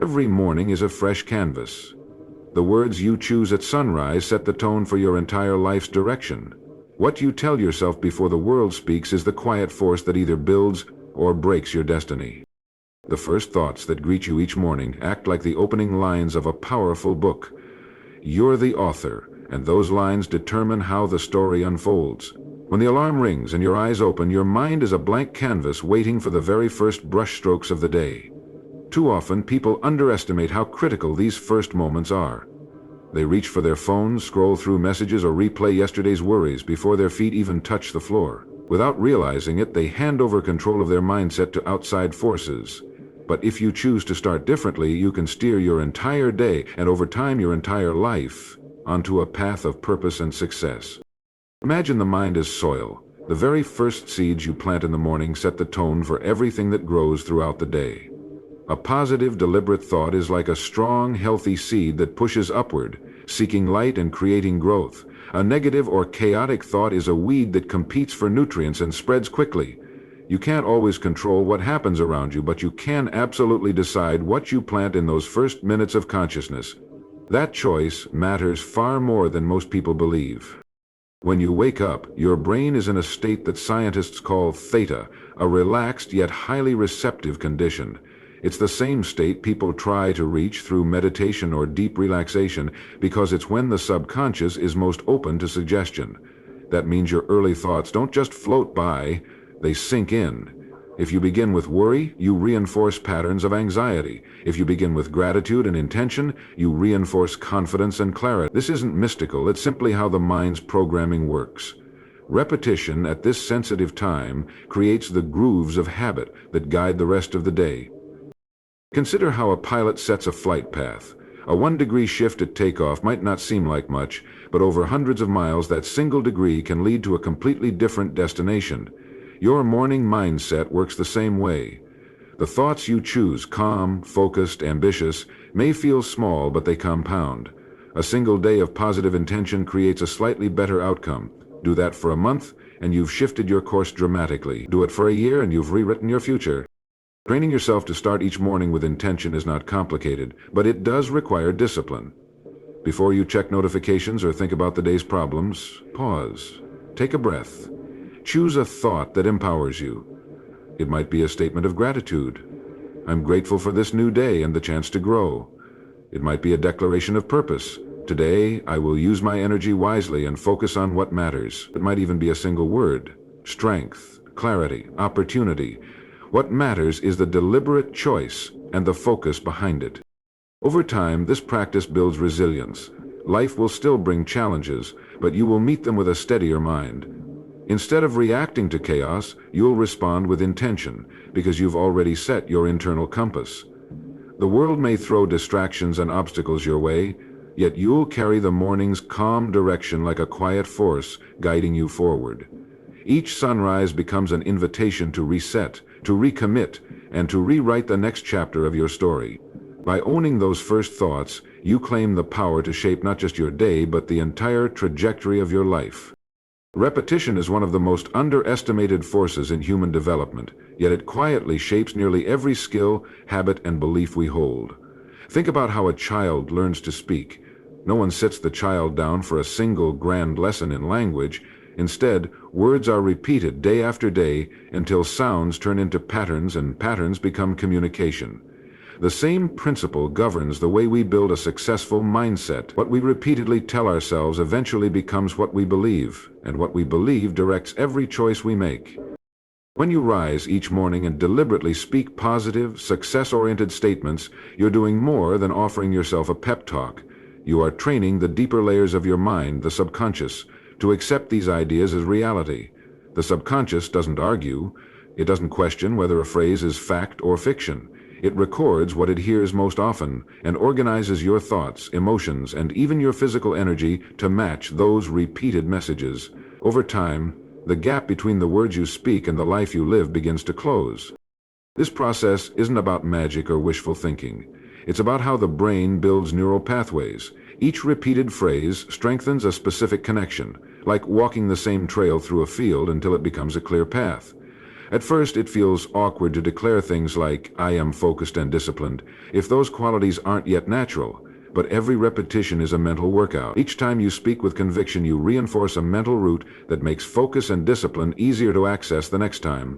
Every morning is a fresh canvas. The words you choose at sunrise set the tone for your entire life's direction. What you tell yourself before the world speaks is the quiet force that either builds or breaks your destiny. The first thoughts that greet you each morning act like the opening lines of a powerful book. You're the author, and those lines determine how the story unfolds. When the alarm rings and your eyes open, your mind is a blank canvas waiting for the very first brushstrokes of the day. Too often, people underestimate how critical these first moments are. They reach for their phones, scroll through messages, or replay yesterday's worries before their feet even touch the floor. Without realizing it, they hand over control of their mindset to outside forces. But if you choose to start differently, you can steer your entire day, and over time your entire life, onto a path of purpose and success. Imagine the mind as soil. The very first seeds you plant in the morning set the tone for everything that grows throughout the day. A positive, deliberate thought is like a strong, healthy seed that pushes upward, seeking light and creating growth. A negative or chaotic thought is a weed that competes for nutrients and spreads quickly. You can't always control what happens around you, but you can absolutely decide what you plant in those first minutes of consciousness. That choice matters far more than most people believe. When you wake up, your brain is in a state that scientists call theta, a relaxed yet highly receptive condition. It's the same state people try to reach through meditation or deep relaxation because it's when the subconscious is most open to suggestion. That means your early thoughts don't just float by, they sink in. If you begin with worry, you reinforce patterns of anxiety. If you begin with gratitude and intention, you reinforce confidence and clarity. This isn't mystical, it's simply how the mind's programming works. Repetition at this sensitive time creates the grooves of habit that guide the rest of the day. Consider how a pilot sets a flight path. A 1-degree shift at takeoff might not seem like much, but over hundreds of miles, that single degree can lead to a completely different destination. Your morning mindset works the same way. The thoughts you choose, calm, focused, ambitious, may feel small, but they compound. A single day of positive intention creates a slightly better outcome. Do that for a month, and you've shifted your course dramatically. Do it for a year, and you've rewritten your future. Training yourself to start each morning with intention is not complicated, but it does require discipline. Before you check notifications or think about the day's problems, pause. Take a breath. Choose a thought that empowers you. It might be a statement of gratitude. I'm grateful for this new day and the chance to grow. It might be a declaration of purpose. Today, I will use my energy wisely and focus on what matters. It might even be a single word. Strength, clarity, opportunity. What matters is the deliberate choice and the focus behind it. Over time, this practice builds resilience. Life will still bring challenges, but you will meet them with a steadier mind. Instead of reacting to chaos, you'll respond with intention, because you've already set your internal compass. The world may throw distractions and obstacles your way, yet you'll carry the morning's calm direction like a quiet force guiding you forward. Each sunrise becomes an invitation to reset, to recommit, and to rewrite the next chapter of your story. By owning those first thoughts, you claim the power to shape not just your day, but the entire trajectory of your life. Repetition is one of the most underestimated forces in human development, yet it quietly shapes nearly every skill, habit, and belief we hold. Think about how a child learns to speak. No one sits the child down for a single grand lesson in language. Instead, words are repeated day after day until sounds turn into patterns and patterns become communication. The same principle governs the way we build a successful mindset. What we repeatedly tell ourselves eventually becomes what we believe, and what we believe directs every choice we make. When you rise each morning and deliberately speak positive, success-oriented statements, you're doing more than offering yourself a pep talk. You are training the deeper layers of your mind, the subconscious, to accept these ideas as reality. The subconscious doesn't argue. It doesn't question whether a phrase is fact or fiction. It records what it hears most often and organizes your thoughts, emotions, and even your physical energy to match those repeated messages. Over time, the gap between the words you speak and the life you live begins to close. This process isn't about magic or wishful thinking. It's about how the brain builds neural pathways. Each repeated phrase strengthens a specific connection, like walking the same trail through a field until it becomes a clear path. At first, it feels awkward to declare things like, I am focused and disciplined, if those qualities aren't yet natural. But every repetition is a mental workout. Each time you speak with conviction, you reinforce a mental route that makes focus and discipline easier to access the next time.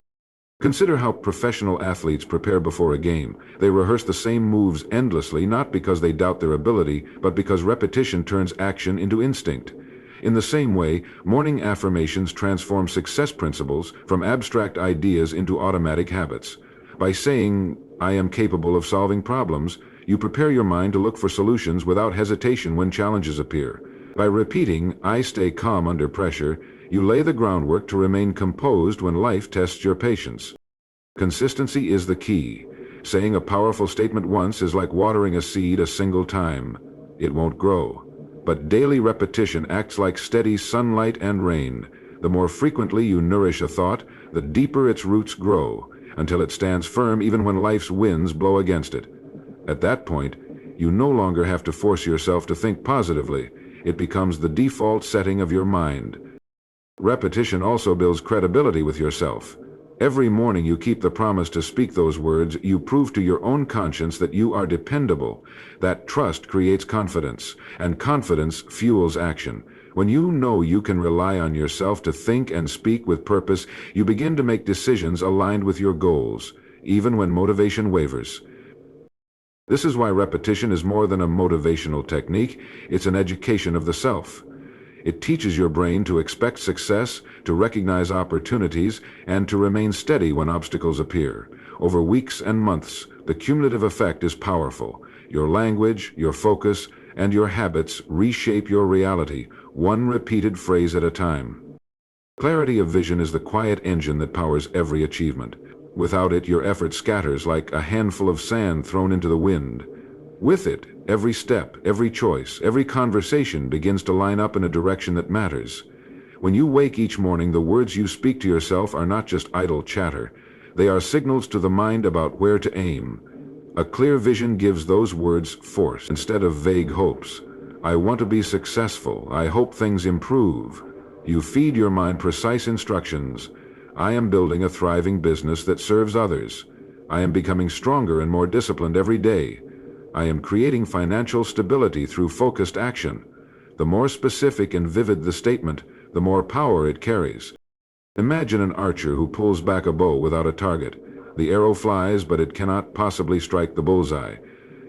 Consider how professional athletes prepare before a game. They rehearse the same moves endlessly, not because they doubt their ability, but because repetition turns action into instinct. In the same way, morning affirmations transform success principles from abstract ideas into automatic habits. By saying, I am capable of solving problems, you prepare your mind to look for solutions without hesitation when challenges appear. By repeating, I stay calm under pressure, you lay the groundwork to remain composed when life tests your patience. Consistency is the key. Saying a powerful statement once is like watering a seed a single time. It won't grow. But daily repetition acts like steady sunlight and rain. The more frequently you nourish a thought, the deeper its roots grow, until it stands firm even when life's winds blow against it. At that point, you no longer have to force yourself to think positively. It becomes the default setting of your mind. Repetition also builds credibility with yourself. Every morning you keep the promise to speak those words, you prove to your own conscience that you are dependable. That trust creates confidence, and confidence fuels action. When you know you can rely on yourself to think and speak with purpose, you begin to make decisions aligned with your goals, even when motivation wavers. This is why repetition is more than a motivational technique, it's an education of the self. It teaches your brain to expect success, to recognize opportunities, and to remain steady when obstacles appear. Over weeks and months, the cumulative effect is powerful. Your language, your focus, and your habits reshape your reality, one repeated phrase at a time. Clarity of vision is the quiet engine that powers every achievement. Without it, your effort scatters like a handful of sand thrown into the wind. With it, every step, every choice, every conversation begins to line up in a direction that matters. When you wake each morning, the words you speak to yourself are not just idle chatter. They are signals to the mind about where to aim. A clear vision gives those words force instead of vague hopes. I want to be successful. I hope things improve. You feed your mind precise instructions. I am building a thriving business that serves others. I am becoming stronger and more disciplined every day. I am creating financial stability through focused action. The more specific and vivid the statement, the more power it carries. Imagine an archer who pulls back a bow without a target. The arrow flies, but it cannot possibly strike the bullseye.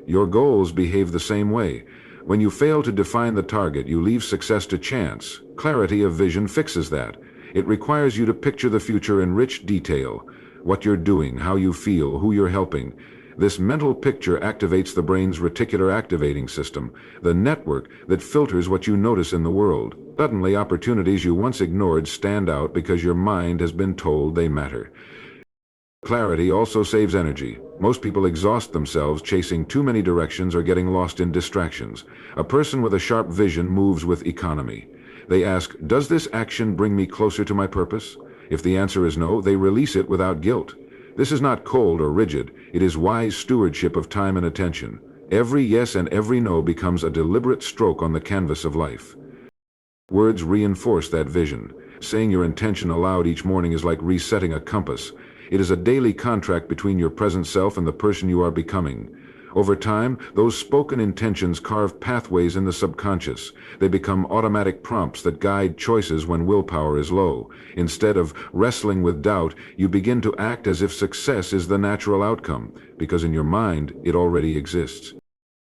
Your goals behave the same way. When you fail to define the target, you leave success to chance. Clarity of vision fixes that. It requires you to picture the future in rich detail. What you're doing, how you feel, who you're helping. This mental picture activates the brain's reticular activating system, the network that filters what you notice in the world. Suddenly, opportunities you once ignored stand out because your mind has been told they matter. Clarity also saves energy. Most people exhaust themselves chasing too many directions or getting lost in distractions. A person with a sharp vision moves with economy. They ask, does this action bring me closer to my purpose? If the answer is no, they release it without guilt. This is not cold or rigid. It is wise stewardship of time and attention. Every yes and every no becomes a deliberate stroke on the canvas of life. Words reinforce that vision. Saying your intention aloud each morning is like resetting a compass. It is a daily contract between your present self and the person you are becoming. Over time, those spoken intentions carve pathways in the subconscious. They become automatic prompts that guide choices when willpower is low. Instead of wrestling with doubt, you begin to act as if success is the natural outcome, because in your mind, it already exists.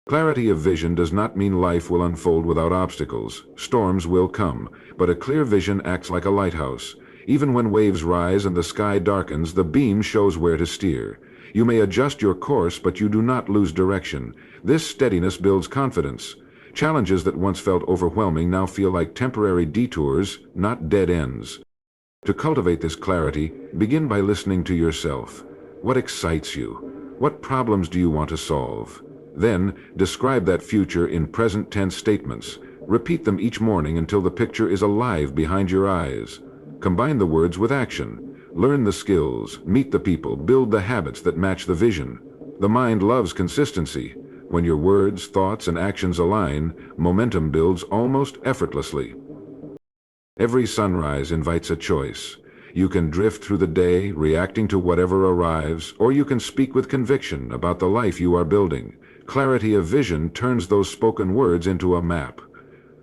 Clarity of vision does not mean life will unfold without obstacles. Storms will come, but a clear vision acts like a lighthouse. Even when waves rise and the sky darkens, the beam shows where to steer. You may adjust your course, but you do not lose direction. This steadiness builds confidence. Challenges that once felt overwhelming now feel like temporary detours, not dead ends. To cultivate this clarity, begin by listening to yourself. What excites you? What problems do you want to solve? Then, describe that future in present tense statements. Repeat them each morning until the picture is alive behind your eyes. Combine the words with action. Learn the skills, meet the people, build the habits that match the vision. The mind loves consistency. When your words, thoughts, and actions align, momentum builds almost effortlessly. Every sunrise invites a choice. You can drift through the day, reacting to whatever arrives, or you can speak with conviction about the life you are building. Clarity of vision turns those spoken words into a map.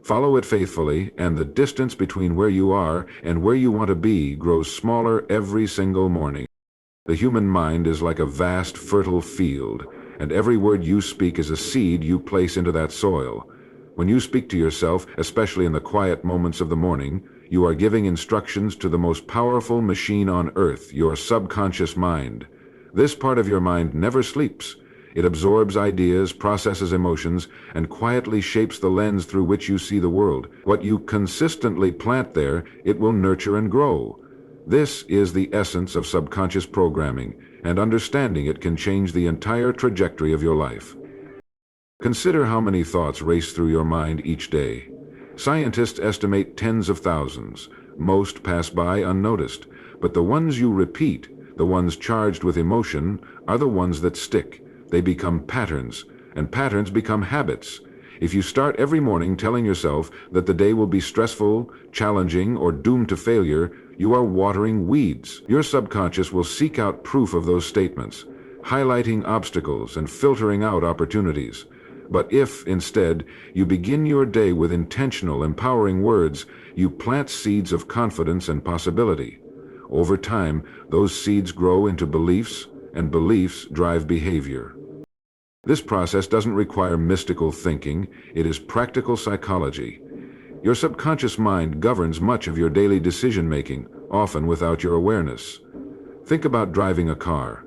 Follow it faithfully, and the distance between where you are and where you want to be grows smaller every single morning. The human mind is like a vast, fertile field, and every word you speak is a seed you place into that soil. When you speak to yourself, especially in the quiet moments of the morning, you are giving instructions to the most powerful machine on earth, your subconscious mind. This part of your mind never sleeps. It absorbs ideas, processes emotions, and quietly shapes the lens through which you see the world. What you consistently plant there, it will nurture and grow. This is the essence of subconscious programming, and understanding it can change the entire trajectory of your life. Consider how many thoughts race through your mind each day. Scientists estimate tens of thousands. Most pass by unnoticed, but the ones you repeat, the ones charged with emotion, are the ones that stick. They become patterns, and patterns become habits. If you start every morning telling yourself that the day will be stressful, challenging, or doomed to failure, you are watering weeds. Your subconscious will seek out proof of those statements, highlighting obstacles and filtering out opportunities. But if, instead, you begin your day with intentional, empowering words, you plant seeds of confidence and possibility. Over time, those seeds grow into beliefs, and beliefs drive behavior. This process doesn't require mystical thinking, it is practical psychology. Your subconscious mind governs much of your daily decision-making, often without your awareness. Think about driving a car.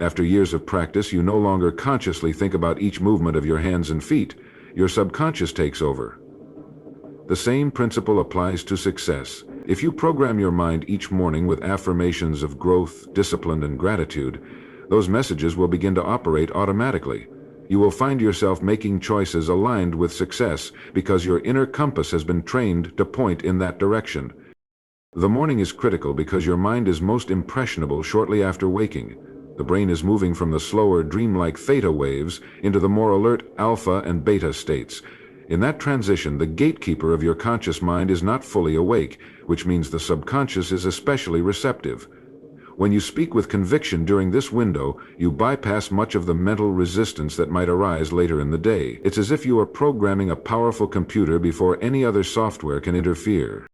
After years of practice, you no longer consciously think about each movement of your hands and feet. Your subconscious takes over. The same principle applies to success. If you program your mind each morning with affirmations of growth, discipline, and gratitude, those messages will begin to operate automatically. You will find yourself making choices aligned with success because your inner compass has been trained to point in that direction. The morning is critical because your mind is most impressionable shortly after waking. The brain is moving from the slower, dreamlike theta waves into the more alert alpha and beta states. In that transition, the gatekeeper of your conscious mind is not fully awake, which means the subconscious is especially receptive. When you speak with conviction during this window, you bypass much of the mental resistance that might arise later in the day. It's as if you are programming a powerful computer before any other software can interfere.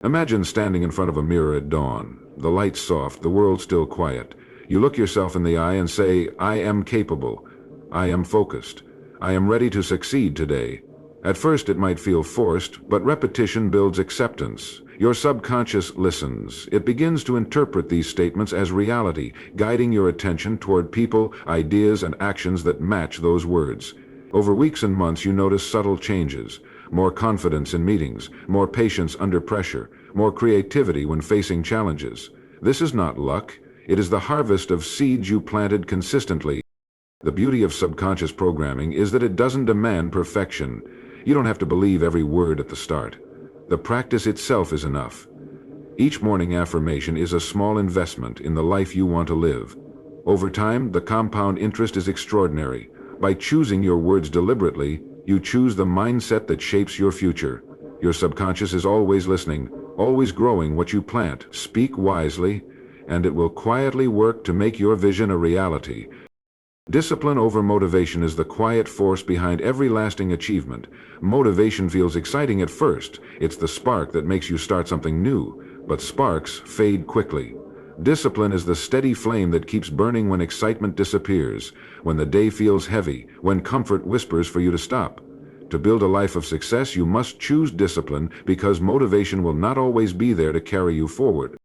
Imagine standing in front of a mirror at dawn. The light's soft, the world still quiet. You look yourself in the eye and say, "I am capable. I am focused. I am ready to succeed today." At first it might feel forced, but repetition builds acceptance. Your subconscious listens. It begins to interpret these statements as reality, guiding your attention toward people, ideas, and actions that match those words. Over weeks and months you notice subtle changes. More confidence in meetings, more patience under pressure, more creativity when facing challenges. This is not luck. It is the harvest of seeds you planted consistently. The beauty of subconscious programming is that it doesn't demand perfection. You don't have to believe every word at the start. The practice itself is enough. Each morning affirmation is a small investment in the life you want to live. Over time, the compound interest is extraordinary. By choosing your words deliberately, you choose the mindset that shapes your future. Your subconscious is always listening, always growing what you plant. Speak wisely, and it will quietly work to make your vision a reality. Discipline over motivation is the quiet force behind every lasting achievement. Motivation feels exciting at first. It's the spark that makes you start something new, but sparks fade quickly. Discipline is the steady flame that keeps burning when excitement disappears, when the day feels heavy, when comfort whispers for you to stop. To build a life of success, you must choose discipline because motivation will not always be there to carry you forward.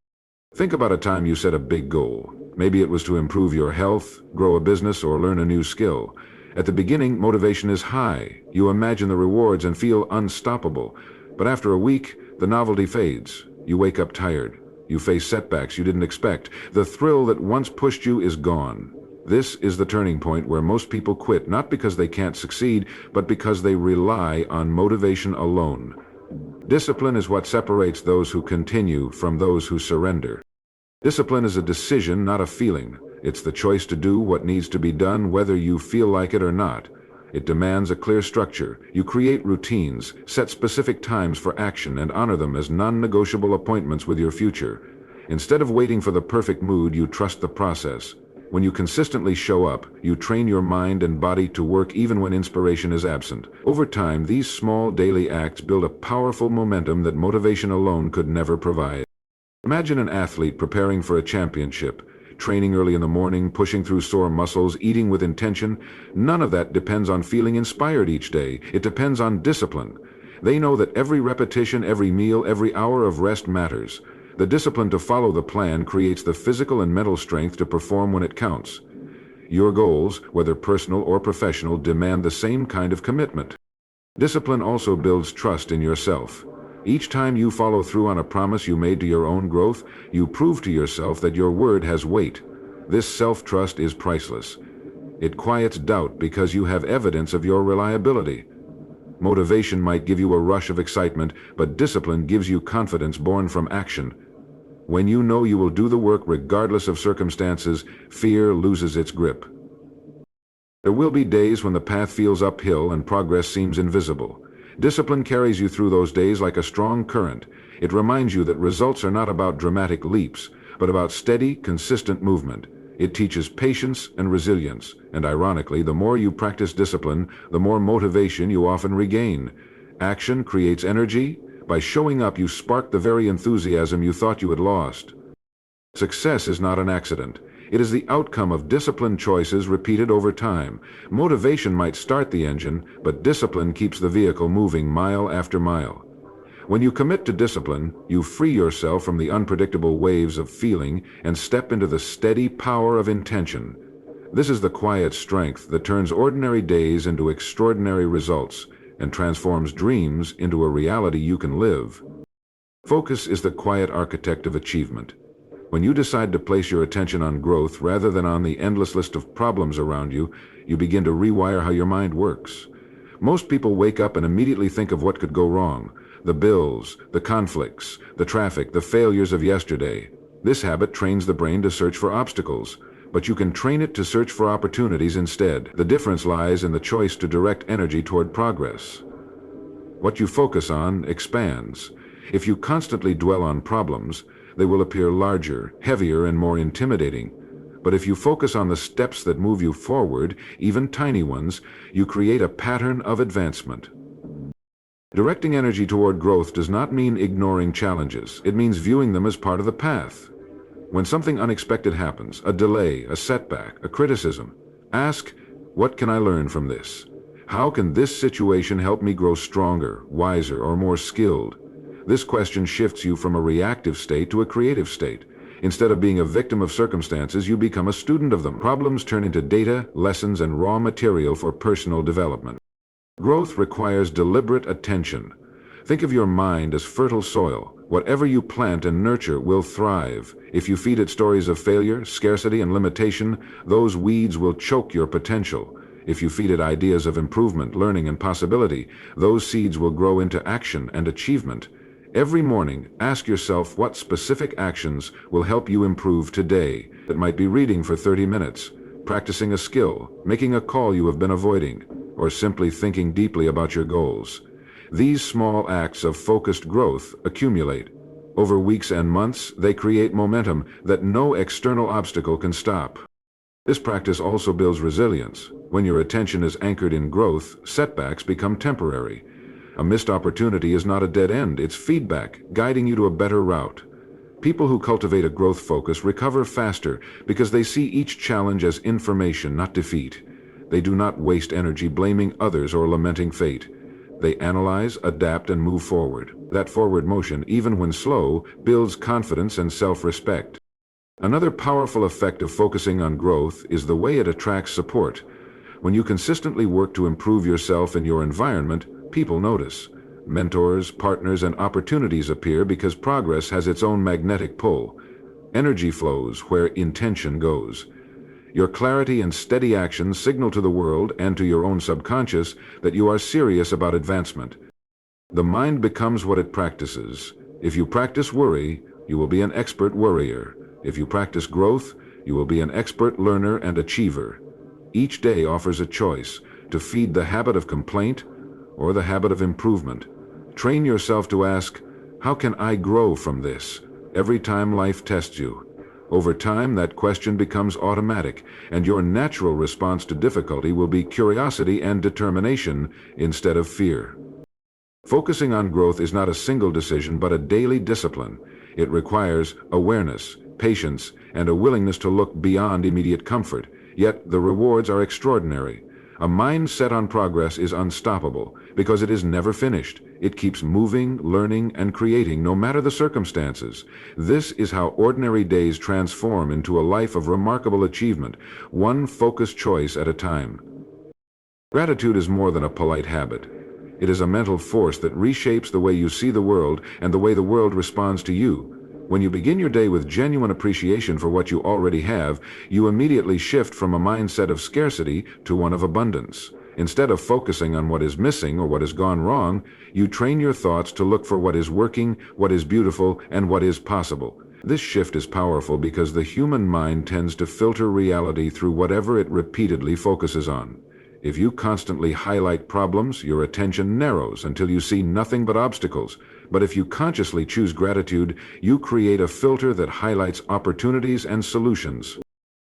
Think about a time you set a big goal. Maybe it was to improve your health, grow a business, or learn a new skill. At the beginning, motivation is high. You imagine the rewards and feel unstoppable. But after a week, the novelty fades. You wake up tired. You face setbacks you didn't expect. The thrill that once pushed you is gone. This is the turning point where most people quit, not because they can't succeed, but because they rely on motivation alone. Discipline is what separates those who continue from those who surrender. Discipline is a decision, not a feeling. It's the choice to do what needs to be done whether you feel like it or not. It demands a clear structure. You create routines, set specific times for action, and honor them as non-negotiable appointments with your future. Instead of waiting for the perfect mood, you trust the process. When you consistently show up, you train your mind and body to work even when inspiration is absent. Over time, these small daily acts build a powerful momentum that motivation alone could never provide. Imagine an athlete preparing for a championship, training early in the morning, pushing through sore muscles, eating with intention. None of that depends on feeling inspired each day. It depends on discipline. They know that every repetition, every meal, every hour of rest matters. The discipline to follow the plan creates the physical and mental strength to perform when it counts. Your goals, whether personal or professional, demand the same kind of commitment. Discipline also builds trust in yourself. Each time you follow through on a promise you made to your own growth, you prove to yourself that your word has weight. This self-trust is priceless. It quiets doubt because you have evidence of your reliability. Motivation might give you a rush of excitement, but discipline gives you confidence born from action. When you know you will do the work regardless of circumstances, fear loses its grip. There will be days when the path feels uphill and progress seems invisible. Discipline carries you through those days like a strong current. It reminds you that results are not about dramatic leaps, but about steady, consistent movement. It teaches patience and resilience, and ironically, the more you practice discipline, the more motivation you often regain. Action creates energy. By showing up, you spark the very enthusiasm you thought you had lost. Success is not an accident. It is the outcome of disciplined choices repeated over time. Motivation might start the engine, but discipline keeps the vehicle moving mile after mile. When you commit to discipline, you free yourself from the unpredictable waves of feeling and step into the steady power of intention. This is the quiet strength that turns ordinary days into extraordinary results and transforms dreams into a reality you can live. Focus is the quiet architect of achievement. When you decide to place your attention on growth rather than on the endless list of problems around you, you begin to rewire how your mind works. Most people wake up and immediately think of what could go wrong. The bills, the conflicts, the traffic, the failures of yesterday. This habit trains the brain to search for obstacles, but you can train it to search for opportunities instead. The difference lies in the choice to direct energy toward progress. What you focus on expands. If you constantly dwell on problems, they will appear larger, heavier, and more intimidating. But if you focus on the steps that move you forward, even tiny ones, you create a pattern of advancement. Directing energy toward growth does not mean ignoring challenges. It means viewing them as part of the path. When something unexpected happens, a delay, a setback, a criticism, ask, what can I learn from this? How can this situation help me grow stronger, wiser, or more skilled? This question shifts you from a reactive state to a creative state. Instead of being a victim of circumstances, you become a student of them. Problems turn into data, lessons, and raw material for personal development. Growth requires deliberate attention. Think of your mind as fertile soil. Whatever you plant and nurture will thrive. If you feed it stories of failure, scarcity, and limitation, those weeds will choke your potential. If you feed it ideas of improvement, learning, and possibility, those seeds will grow into action and achievement. Every morning, ask yourself what specific actions will help you improve today. It might be reading for 30 minutes, practicing a skill, making a call you have been avoiding, or simply thinking deeply about your goals. These small acts of focused growth accumulate. Over weeks and months, they create momentum that no external obstacle can stop. This practice also builds resilience. When your attention is anchored in growth, setbacks become temporary. A missed opportunity is not a dead end, it's feedback, guiding you to a better route. People who cultivate a growth focus recover faster because they see each challenge as information, not defeat. They do not waste energy blaming others or lamenting fate. They analyze, adapt, and move forward. That forward motion, even when slow, builds confidence and self-respect. Another powerful effect of focusing on growth is the way it attracts support. When you consistently work to improve yourself and your environment, people notice. Mentors, partners, and opportunities appear because progress has its own magnetic pull. Energy flows where intention goes. Your clarity and steady action signal to the world and to your own subconscious that you are serious about advancement. The mind becomes what it practices. If you practice worry, you will be an expert worrier. If you practice growth, you will be an expert learner and achiever. Each day offers a choice to feed the habit of complaint or the habit of improvement. Train yourself to ask, how can I grow from this? every time life tests you. Over time, that question becomes automatic, and your natural response to difficulty will be curiosity and determination instead of fear. Focusing on growth is not a single decision but a daily discipline. It requires awareness, patience, and a willingness to look beyond immediate comfort, yet the rewards are extraordinary. A mind set on progress is unstoppable because it is never finished. It keeps moving, learning, and creating no matter the circumstances. This is how ordinary days transform into a life of remarkable achievement, one focused choice at a time. Gratitude is more than a polite habit. It is a mental force that reshapes the way you see the world and the way the world responds to you. When you begin your day with genuine appreciation for what you already have, you immediately shift from a mindset of scarcity to one of abundance. Instead of focusing on what is missing or what has gone wrong, you train your thoughts to look for what is working, what is beautiful, and what is possible. This shift is powerful because the human mind tends to filter reality through whatever it repeatedly focuses on. If you constantly highlight problems, your attention narrows until you see nothing but obstacles. But if you consciously choose gratitude, you create a filter that highlights opportunities and solutions.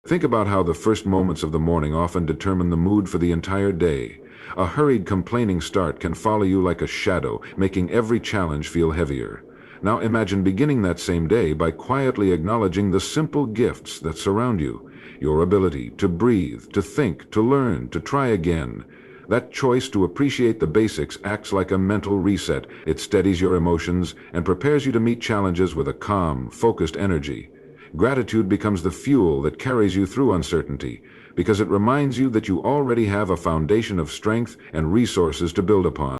Think about how the first moments of the morning often determine the mood for the entire day. A hurried, complaining start can follow you like a shadow, making every challenge feel heavier. Now imagine beginning that same day by quietly acknowledging the simple gifts that surround you. Your ability to breathe, to think, to learn, to try again. That choice to appreciate the basics acts like a mental reset. It steadies your emotions and prepares you to meet challenges with a calm, focused energy. Gratitude becomes the fuel that carries you through uncertainty, because it reminds you that you already have a foundation of strength and resources to build upon.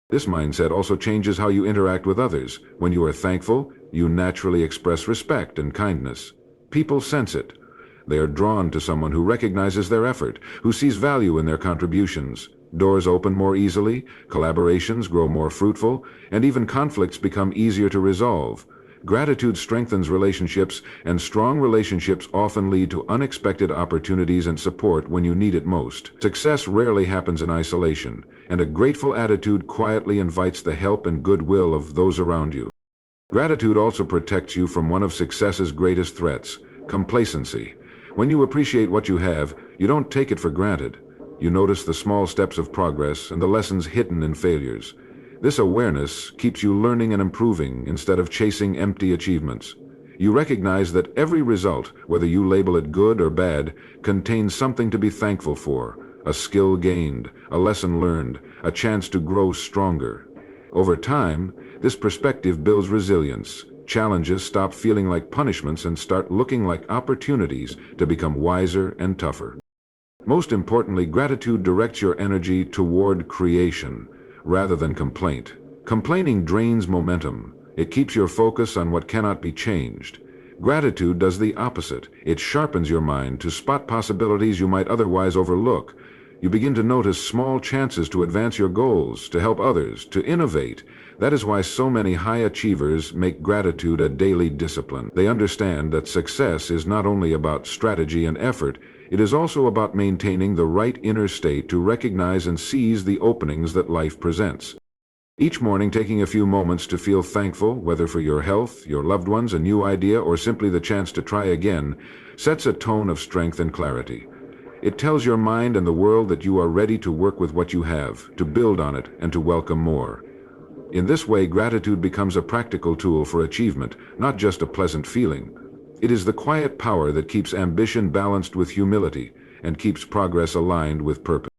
This mindset also changes how you interact with others. When you are thankful, you naturally express respect and kindness. People sense it. They are drawn to someone who recognizes their effort, who sees value in their contributions. Doors open more easily, collaborations grow more fruitful, and even conflicts become easier to resolve. Gratitude strengthens relationships, and strong relationships often lead to unexpected opportunities and support when you need it most. Success rarely happens in isolation, and a grateful attitude quietly invites the help and goodwill of those around you. Gratitude also protects you from one of success's greatest threats, complacency. When you appreciate what you have, you don't take it for granted. You notice the small steps of progress and the lessons hidden in failures. This awareness keeps you learning and improving instead of chasing empty achievements. You recognize that every result, whether you label it good or bad, contains something to be thankful for, a skill gained, a lesson learned, a chance to grow stronger. Over time, this perspective builds resilience. Challenges stop feeling like punishments and start looking like opportunities to become wiser and tougher. Most importantly, gratitude directs your energy toward creation rather than complaint. Complaining drains momentum. It keeps your focus on what cannot be changed. Gratitude does the opposite. It sharpens your mind to spot possibilities you might otherwise overlook. You begin to notice small chances to advance your goals, to help others, to innovate. That is why so many high achievers make gratitude a daily discipline. They understand that success is not only about strategy and effort, it is also about maintaining the right inner state to recognize and seize the openings that life presents. Each morning, taking a few moments to feel thankful, whether for your health, your loved ones, a new idea, or simply the chance to try again, sets a tone of strength and clarity. It tells your mind and the world that you are ready to work with what you have, to build on it, and to welcome more. In this way, gratitude becomes a practical tool for achievement, not just a pleasant feeling. It is the quiet power that keeps ambition balanced with humility and keeps progress aligned with purpose.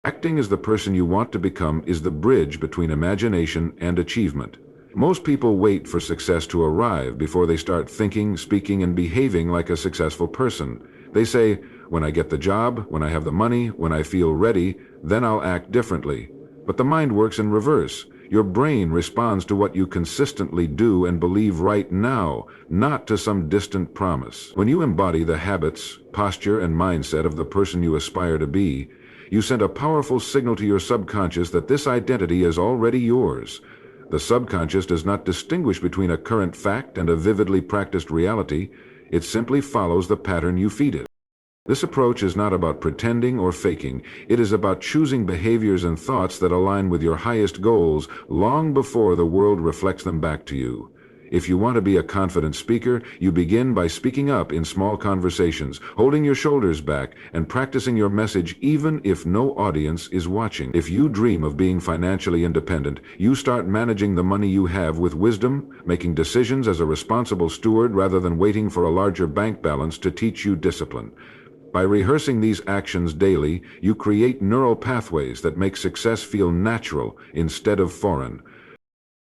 Acting as the person you want to become is the bridge between imagination and achievement. Most people wait for success to arrive before they start thinking, speaking, and behaving like a successful person. They say, when I get the job, when I have the money, when I feel ready, then I'll act differently. But the mind works in reverse. Your brain responds to what you consistently do and believe right now, not to some distant promise. When you embody the habits, posture, and mindset of the person you aspire to be, you send a powerful signal to your subconscious that this identity is already yours. The subconscious does not distinguish between a current fact and a vividly practiced reality. It simply follows the pattern you feed it. This approach is not about pretending or faking. It is about choosing behaviors and thoughts that align with your highest goals long before the world reflects them back to you. If you want to be a confident speaker, you begin by speaking up in small conversations, holding your shoulders back, and practicing your message even if no audience is watching. If you dream of being financially independent, you start managing the money you have with wisdom, making decisions as a responsible steward rather than waiting for a larger bank balance to teach you discipline. By rehearsing these actions daily, you create neural pathways that make success feel natural instead of foreign.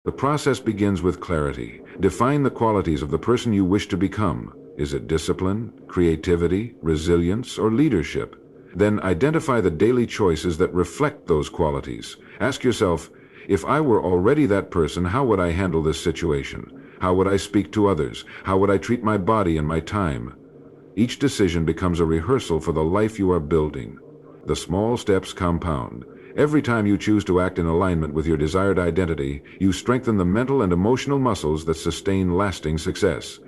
The process begins with clarity. Define the qualities of the person you wish to become. Is it discipline, creativity, resilience, or leadership? Then identify the daily choices that reflect those qualities. Ask yourself, if I were already that person, how would I handle this situation? How would I speak to others? How would I treat my body and my time? Each decision becomes a rehearsal for the life you are building. The small steps compound. Every time you choose to act in alignment with your desired identity, you strengthen the mental and emotional muscles that sustain lasting success.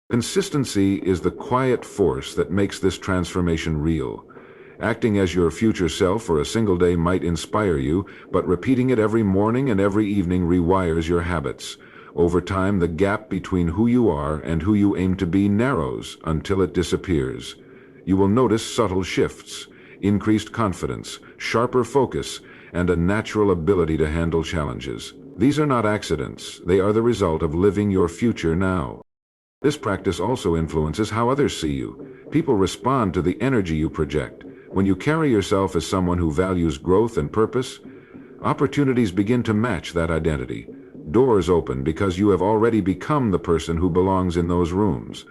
Consistency is the quiet force that makes this transformation real. Acting as your future self for a single day might inspire you, but repeating it every morning and every evening rewires your habits. Over time, the gap between who you are and who you aim to be narrows until it disappears. You will notice subtle shifts, increased confidence, sharper focus, and a natural ability to handle challenges. These are not accidents. They are the result of living your future now. This practice also influences how others see you. People respond to the energy you project. When you carry yourself as someone who values growth and purpose, opportunities begin to match that identity. Doors open because you have already become the person who belongs in those rooms.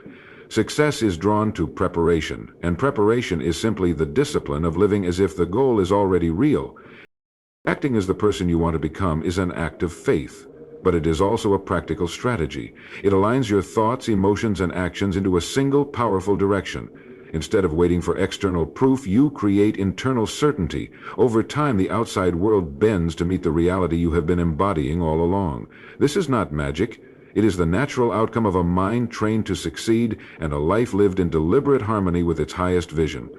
Success is drawn to preparation, and preparation is simply the discipline of living as if the goal is already real. Acting as the person you want to become is an act of faith, but it is also a practical strategy. It aligns your thoughts, emotions, and actions into a single powerful direction. Instead of waiting for external proof, you create internal certainty. Over time, the outside world bends to meet the reality you have been embodying all along. This is not magic. It is the natural outcome of a mind trained to succeed and a life lived in deliberate harmony with its highest vision.